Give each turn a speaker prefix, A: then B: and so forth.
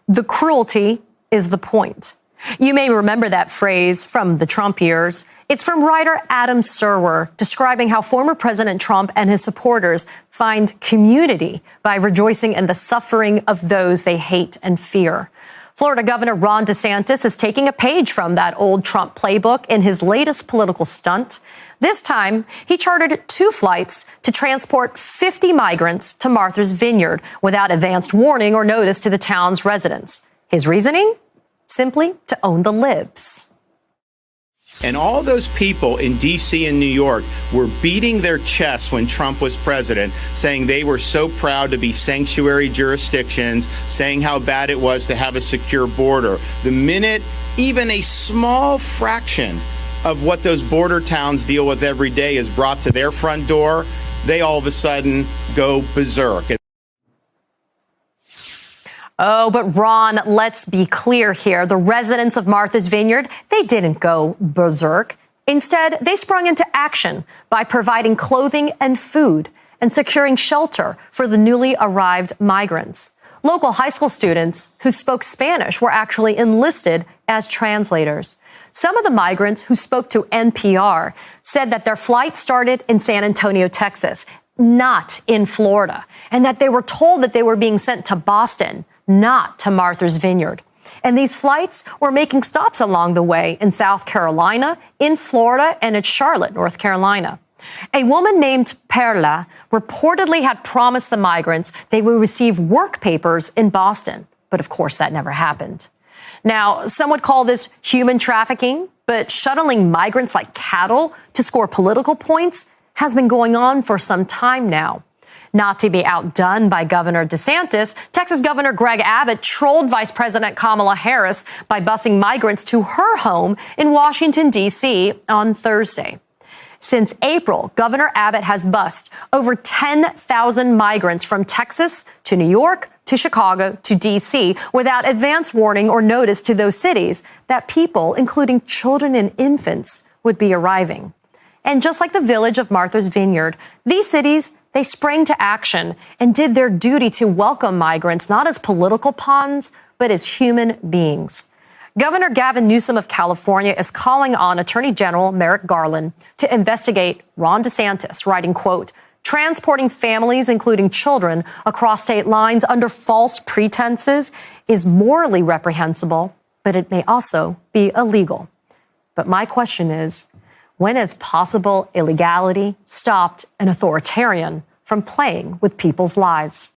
A: The cruelty is the point. You may remember that phrase from the Trump years. It's from writer Adam Serwer, describing how former President Trump and his supporters find community by rejoicing in the suffering of those they hate and fear. Florida Governor Ron DeSantis is taking a page from that old Trump playbook in his latest political stunt. This time, he chartered 2 flights to transport 50 migrants to Martha's Vineyard without advanced warning or notice to the town's residents. His reasoning? Simply to own the libs.
B: And all those people in D.C. and New York were beating their chests when Trump was president, saying they were so proud to be sanctuary jurisdictions, saying how bad it was to have a secure border. The minute even a small fraction of what those border towns deal with every day is brought to their front door, they all of a sudden go berserk.
A: Oh, but Ron, let's be clear here. The residents of Martha's Vineyard, they didn't go berserk. Instead, they sprung into action by providing clothing and food and securing shelter for the newly arrived migrants. Local high school students who spoke Spanish were actually enlisted as translators. Some of the migrants who spoke to NPR said that their flight started in San Antonio, Texas, not in Florida, and that they were told that they were being sent to Boston, not to Martha's Vineyard. And these flights were making stops along the way in South Carolina, in Florida, and at Charlotte, North Carolina. A woman named Perla reportedly had promised the migrants they would receive work papers in Boston. But of course, that never happened. Now, some would call this human trafficking, but shuttling migrants like cattle to score political points has been going on for some time now. Not to be outdone by Governor DeSantis, Texas Governor Greg Abbott trolled Vice President Kamala Harris by busing migrants to her home in Washington, D.C. on Thursday. Since April, Governor Abbott has bused over 10,000 migrants from Texas to New York to Chicago to D.C. without advance warning or notice to those cities that people, including children and infants, would be arriving. And just like the village of Martha's Vineyard, these cities, they sprang to action and did their duty to welcome migrants, not as political pawns, but as human beings. Governor Gavin Newsom of California is calling on Attorney General Merrick Garland to investigate Ron DeSantis, writing, quote, transporting families, including children, across state lines under false pretenses is morally reprehensible, but it may also be illegal. But my question is, when has possible illegality stopped an authoritarian from playing with people's lives?